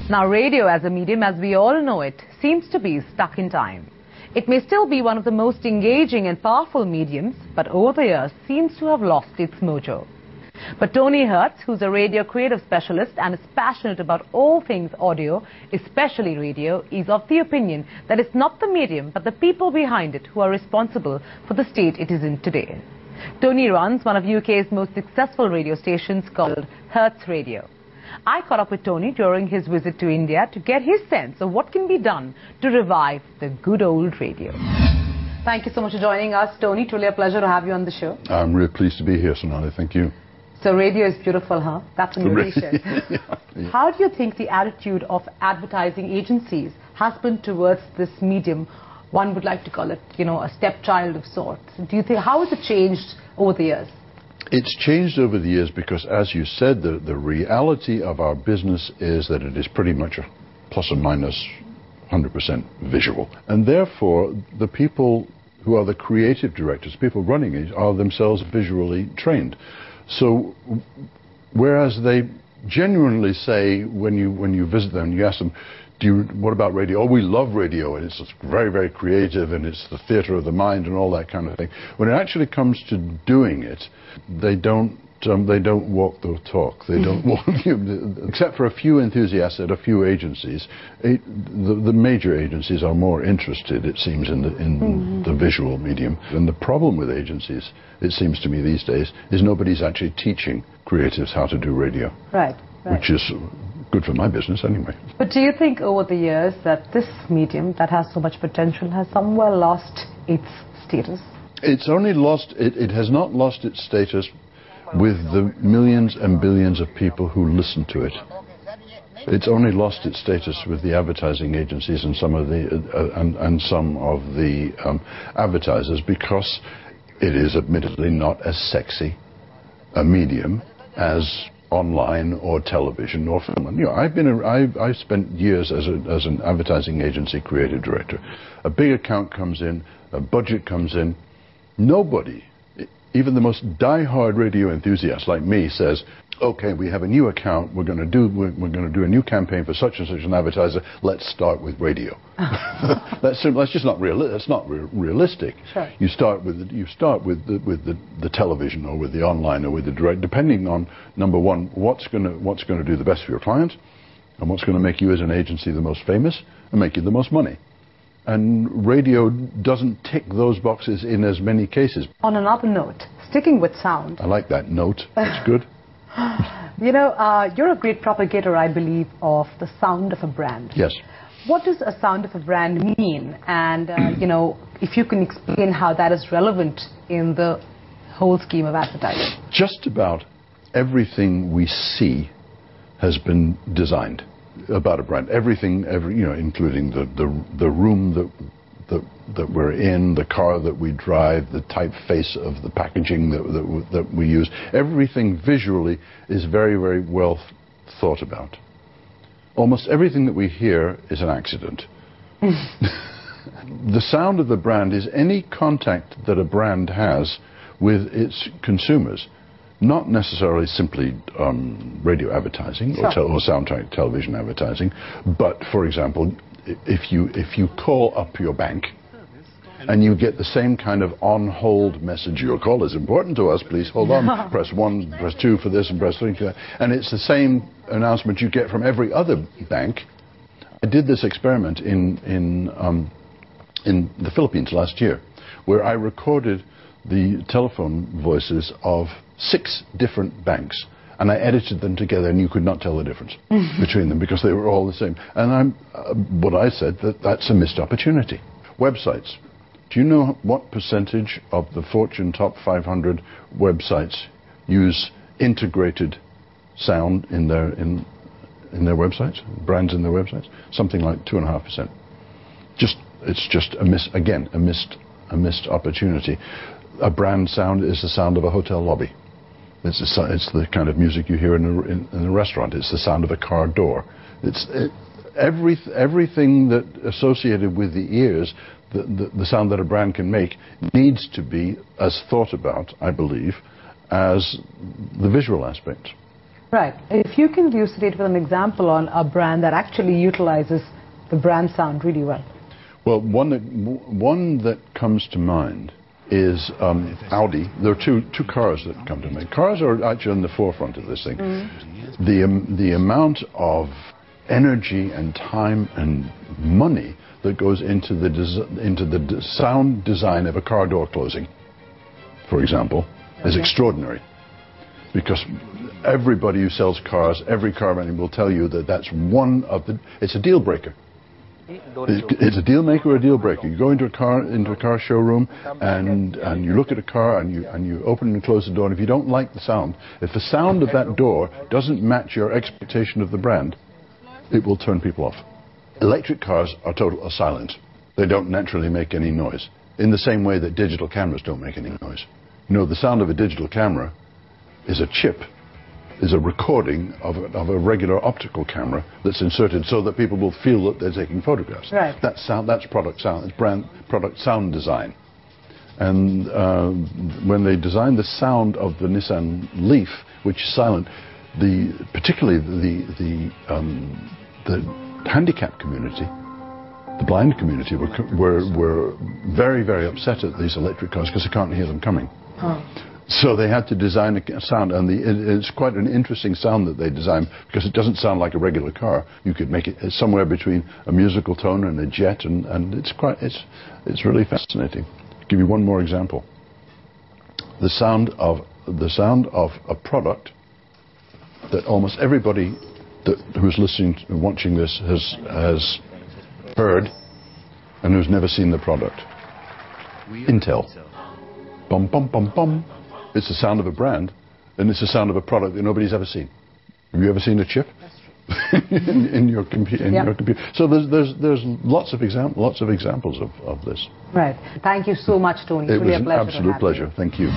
Now, radio as a medium, as we all know it, seems to be stuck in time. It may still be one of the most engaging and powerful mediums, but over the years seems to have lost its mojo. But Tony Hertz, who's a radio creative specialist and is passionate about all things audio, especially radio, is of the opinion that it's not the medium but the people behind it who are responsible for the state it is in today. Tony runs one of UK's most successful radio stations called Hertz Radio. I caught up with Tony during his visit to India to get his sense of what can be done to revive the good old radio. Thank you so much for joining us, Tony. Truly a pleasure to have you on the show. I'm really pleased to be here, Sonali. Thank you. So radio is beautiful, huh? That's an innovation. Yeah. How do you think the attitude of advertising agencies has been towards this medium? One would like to call it, a stepchild of sorts. Do you think, how has it changed over the years? It's changed over the years because, as you said, the reality of our business is that it is pretty much a plus or minus 100% visual. And therefore, the people who are the creative directors, people running it, are themselves visually trained. So, whereas they genuinely say, when you visit them, you ask them, what about radio? Oh, we love radio, and it's very, very creative, and it's the theatre of the mind, and all that kind of thing. When it actually comes to doing it, they don't walk the talk. They don't walk, except for a few enthusiasts at a few agencies. The major agencies are more interested, it seems, in the visual medium. And the problem with agencies, it seems to me these days, is nobody's actually teaching creatives how to do radio. Right. Which is good for my business anyway. But do you think over the years that this medium that has so much potential has somewhere lost its status? It's only lost, it has not lost its status with the millions and billions of people who listen to it. It's only lost its status with the advertising agencies and some of the advertisers, because it is admittedly not as sexy a medium as online or television or film. I spent years as an advertising agency creative director. A big account comes in, a budget comes in. Nobody, even the most die-hard radio enthusiast like me, says, "Okay, we have a new account. We're going to do a new campaign for such and such an advertiser. Let's start with radio." That's just not real. That's not realistic. Sure. You start with the television or with the online or with the direct, depending on, number one, what's going to do the best for your client, and what's going to make you as an agency the most famous and make you the most money. And radio doesn't tick those boxes in as many cases. On another note, sticking with sound. I like that note. That's good. You're a great propagator, I believe, of the sound of a brand. Yes. What does a sound of a brand mean? And, if you can explain how that is relevant in the whole scheme of advertising. Just about everything we see has been designed about a brand. Everything, including the room that we're in, the car that we drive, the typeface of the packaging that we use. Everything visually is very, very well thought about. Almost everything that we hear is an accident. The sound of the brand is any contact that a brand has with its consumers. Not necessarily simply radio advertising or soundtrack television advertising, but, for example, if you call up your bank and you get the same kind of on-hold message, "Your call is important to us, please hold on, press 1, press 2 for this and press 3 for that," and it's the same announcement you get from every other bank. I did this experiment in the Philippines last year, where I recorded the telephone voices of 6 different banks, and I edited them together, and you could not tell the difference between them because they were all the same. And what I said, that's a missed opportunity. Websites. Do you know what percentage of the Fortune Top 500 websites use integrated sound in their websites, brands in their websites? Something like 2.5%. It's just a missed opportunity. A brand sound is the sound of a hotel lobby. It's the kind of music you hear in a restaurant. It's the sound of a car door. Everything that associated with the ears, the sound that a brand can make, needs to be as thought about, I believe, as the visual aspect. Right. If you can elucidate with an example on a brand that actually utilizes the brand sound really well. Well, one that comes to mind is Audi. There are two cars that come to mind. Cars are actually on the forefront of this thing. The amount of energy and time and money that goes into the sound design of a car door closing, for example, is extraordinary. Because everybody who sells cars, every car manufacturer will tell you that that's one of the... It's a deal breaker. It's a deal maker or a deal breaker. You go into a car showroom and you look at a car and you open and close the door, and if you don't like the sound, if the sound of that door doesn't match your expectation of the brand, it will turn people off. Electric cars are silent. They don't naturally make any noise. In the same way that digital cameras don't make any noise. You know, the sound of a digital camera is a chip, is a recording of a regular optical camera that's inserted so that people will feel that they're taking photographs. Right. That's product sound. It's product sound design. And when they designed the sound of the Nissan Leaf, which is silent, particularly the handicapped community, the blind community, were very, very upset at these electric cars because they can't hear them coming. So they had to design a sound, and it's quite an interesting sound that they designed, because it doesn't sound like a regular car. You could make it somewhere between a musical tone and a jet, and it's really fascinating. I'll give you one more example. The sound of a product that almost everybody who's listening and watching this has heard and who's never seen the product. Intel. Bum bum bum bum. It's the sound of a brand, and it's the sound of a product that nobody's ever seen. Have you ever seen a chip? in your computer? So there's lots of examples of this. Right. Thank you so much, Tony. It was an absolute pleasure. Thank you.